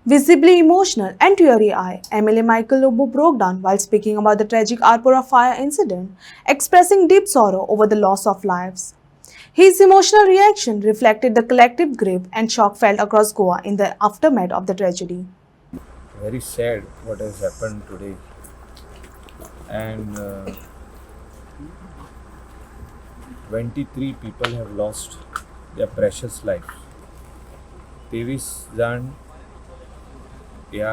Visibly emotional and teary-eyed, MLA Michael Lobo broke down while speaking about the tragic Arpura fire incident, expressing deep sorrow over the loss of lives. His emotional reaction reflected the collective grief and shock felt across Goa in the aftermath of the tragedy. Very sad what has happened today, and 23 people have lost their precious life. 23 जण ह्या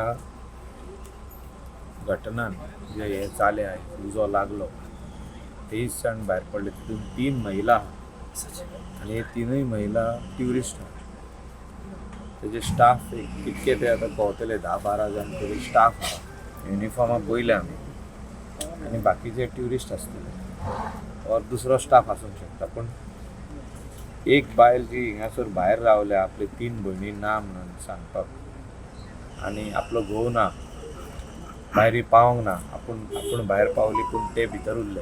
घटनान जे हे जाले उजो लागलो 23 जण भायर पडले, तितून 3 महिला आणि हे 3 महिला ट्युरिस्ट तेजे स्टाफ कितके ते आता कळतले 10-12 जण तरी स्टाफ आहा. युनिफॉर्मा पयले आमी आनी बाकीचे ट्युरिस्ट आसतले और दुसरो स्टाफ आसूंक शकता. पण एक बायल जी हिंगासर भायर रावल्या आपले 3 भयणी ना म्हणून सांगपाक आनी आपलो घोव ना, भायर पावोंक ना, आपूण भायर पावली पूण ते भितर उरले.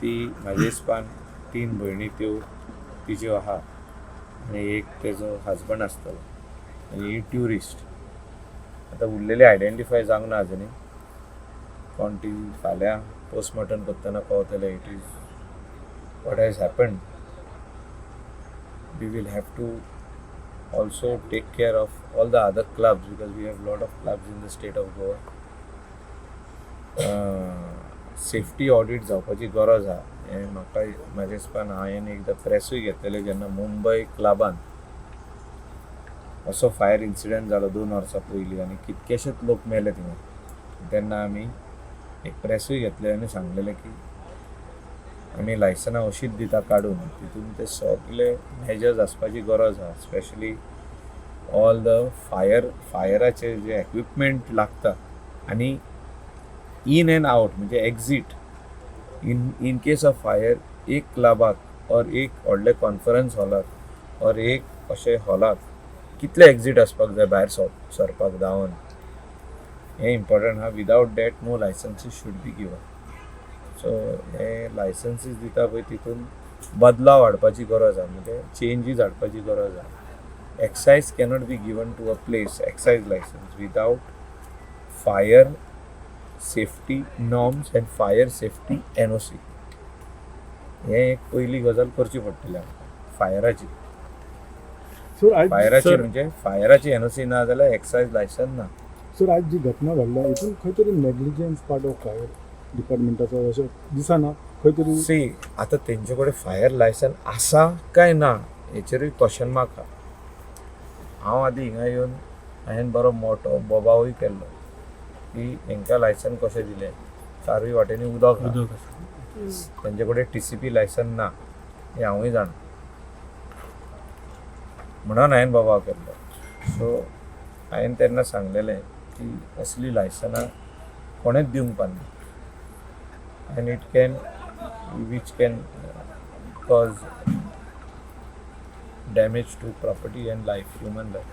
ती म्हाजे हिसपान 3 भयणी त्यो तिच्यो आहा आनी एक तेजो हजबंड आसतलो आनी ही ट्युरिस्ट. आतां उरलेले आयडेंटिफाय जावंक ना आजुनी, पण ती फाल्यां पोस्टमॉर्टम करतना कळतले it is what has happened. We will have to also take care of all the other clubs because we have a lot of clubs in the state of Goa. Safety audit जावपाची गरज आहा. हें म्हाका म्हाजे हिसपान हांवें एकदां प्रेसूय घेतलेले जेन्ना मुंबय क्लबान असो फायर इन्सिडंट जालो 2 वर्सां पयलीं आनी कितकेशेच लोक मेले थिंगा. तेन्ना आमी एक प्रेसूय घेतले आनी सांगलेलें की आमी लायसनां अशीच दिता काडून, तितून ते सगळे मेजर्स आसपाची गरज आहा. स्पेशली ऑल द फायराचे जे इक्विपमेंट लागता आनी इन एंड आउट म्हणजे exit in case of fire एक क्लबाक और एक व्हडले कॉन्फरन्स हॉलाक और एक अशे हॉलाक कितले एक्झीट आसपाक जाय भायर सरपाक धांवन, हें इम्पॉर्टंट आहा. Without that no licensees should be given. So हे लायसन्सीस दिता पळय तितून बदलाव हाडपाची गरज आहा, म्हणजे चेंजीस हाडपाची गरज आहा. Excise cannot be given to a place, excise licence without fire safety norms and fire safety NOC. हें एक पयली गजाल करची पडटली आमकां फायराची. फायराची म्हणजे फायराची NOC ना जाल्यार एक्सायज लायसन ना. सर आज जी घटना घडल्या हितून खंय तरी नेग्लिजन्स पार्ट ऑफ फायर डिपार्टमेंटाचो अशें दिसना. खंय तरी सी आतां तेंचे कडेन फायर लायसन आसा काय ना हेचेरूय क्वेश्चन मार्क आहा. हांव आदीं हिंगा येवन हांवें बरो मोठो बोबावूय केल्लो की हेंकां लायसन कशें दिलें. चारूय वाटेनी उदक तेंचे कडेन TCP लायसन ना हें हांवूय जाणा म्हणून हांवें बोबाव केल्लो. सो हांवें तेन्ना सांगलेलें की असली लायसनां कोणेच दिवंक पारना and it can which can cause damage to property and life, human life.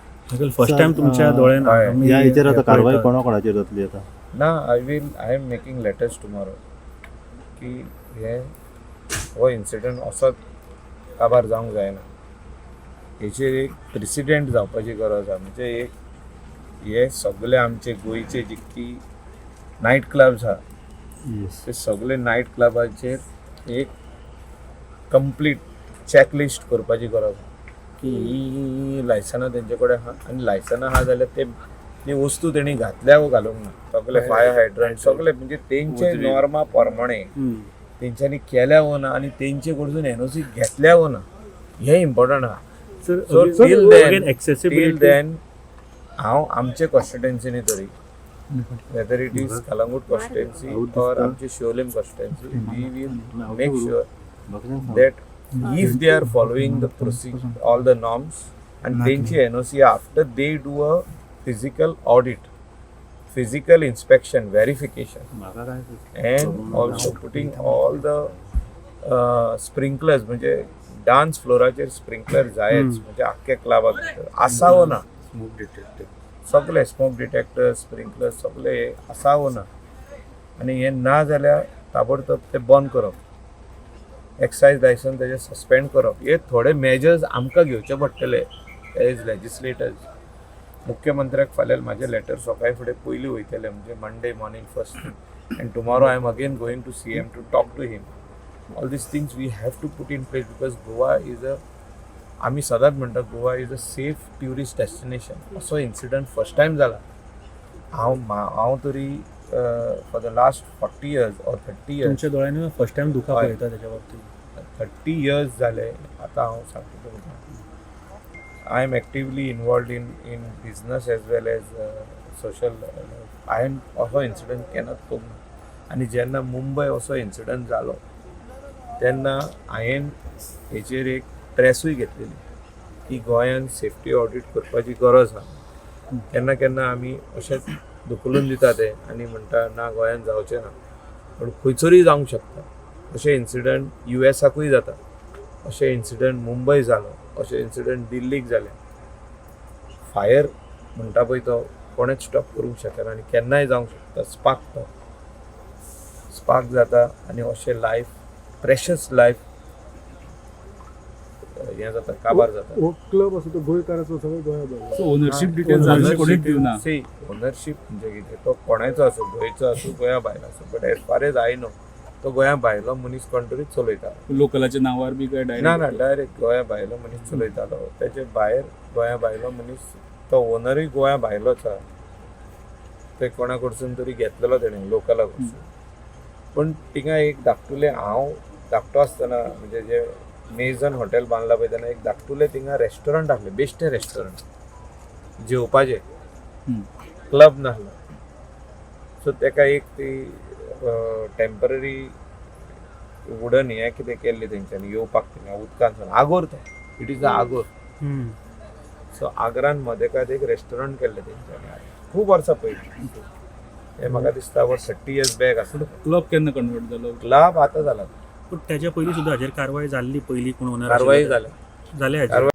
First time तुमच्या डोळ्यान ह्या हेचेर आतां कारवाय कोणाकोणाचेर जातली आतां? ना I am making letters tomorrow की हो इन्सिडंट असोच काबार जावंक जायना. हेचेर एक प्रेसिडेंट जावपाची गरज आहा. म्हणजे एक हे सगळे आमचे गोंयचे जितकी नायट क्लब्स आहा ते सगळे नायट क्लबाचेर एक कंप्लीट चॅकलिस्ट करपाची गरज आहा की ही लायसनां तेंचे कडेन आहा आनी लायसनां आहा जाल्यार ते वस्तू तेणी घातल्या वो घालूंक ना. सगळे फायर हायड्रंट सगळे म्हणजे तेंचे नॉर्मा प्रमाणे तेंच्यांनी केल्या वो ना आनी तेंचे कडसून NOC घेतल्या वो ना. हें इम्पॉर्टंट आहा. सो टील देन हांव आमचे कॉन्स्टिट्युएन्सीनी तरी whether it is Kalangut constituency or Amchi Sholim constituency, we will make sure that if they are following the procedure, all the norms and tenchi NOC after they do a physical audit, physical inspection, verification and also putting all the sprinklers म्हणजे dance फ्लोराचेर sprinkler जायच म्हणजे आख्या क्लबाक आसावो ना. Smoke detector सगळे smoke detector sprinkler सगळे आसावो ना आनी हें ना जाल्यार ताबडतोब ते बंद करप. एक्सायज लायसन तेजे सस्पेंड करप. हे थोडे मेजर्स आमकां घेवचे पडटले एज लेजिस्लेटर्स. मुख्यमंत्र्याक फाल्यां म्हाजें लेटर सकाळी फुडें पयलीं वयतलें म्हणजे Monday morning first thing and tomorrow I am again going to CM to talk to him all these things we have to put in place because Goa is a आमी सदांच म्हणटा Goa is a safe tourist destination असो incident first time जाला हांव तरी for the last 40 years or 30 years तुमच्या दोळ्यांनी first time दुखा हय. पळयता त्याच्या बाबतीत 30 years जाले आतां हांव सांगता तुमकां I am actively involved in business as well as social I am असो इन्सिडंट केन्नाच पळोवंक आनी जेन्ना मुंबय असो इन्सिडंट जालो तेन्ना हांवें हेचेर एक ट्रेसूय घेतलेली की गोंयान सेफ्टी ऑडिट करपाची गरज आसा केन्ना केन्ना आमी अशेंच धुकलून दिता ते आनी म्हणटा ना गोंयान जावचें ना पूण खंयसरूय जावंक शकता अशे इन्सिडंट USAकूय जाता अशे इन्सिडंट मुंबय जालो अशे इन्सिडंट दिल्लीक जाले फायर म्हणटा पळय तो कोणेच स्टॉप करूंक शकना आनी केन्नाय जावंक शकता स्पार्क जाता आनी अशें लायफ प्रेशस लायफ हें जाता काबार जाता हो क्लब असो तो गोंयकाराचो सगळो गोंया भायलो. सो ओनरशिप डिटेल्स जाल्ले कोणीच दिवना ओनरशीप म्हणजे कितें तो कोणाचो असो गोंयचो असो गोंया भायलो असो but as far as I know तो गोंया भायलो मनीस कोण तरी चलयतालो लोकलाच्या नावार बी काय ना डायरेक्ट डायरेक्ट गोंया भायलो मनीस चलयतालो तेचे भायर गोंया भायलो मनीस तो ओनरूय गोंया भायलोच आहा ते कोणा कडसून तरी घेतलेलो तेणें लोकला कडसून पण थिंगा एक धाकटुलें हांव धाकटो आसतना म्हणजे जे मेजन हॉटेल बांदला पळय तेन्ना एक धाकटुलें थिंगा रेस्टॉरंट आसलें बेश्टें रेस्टॉरंट जेवपाचें क्लब नासलो सो तेका एक ती टेम्पररी वुडन हें कितें केल्ली तेंच्यांनी येवपाक थिंगा उदकांतसून आगोर तो it is the Agar so आग्रान मदेकात एक रेस्टॉरंट केल्लें तेंच्यांनी खूब वर्सां पयलीं हें म्हाका दिसता 30 years बॅक आसलो क्लब केन्ना कन्वर्ट जालो क्लब आतां जाला पण त्याच्या पयलीं सुद्धा हाजेर कारवाय जाल्ली पयलीं कोण ओनर कारवाई जाल्या जाले हाजेर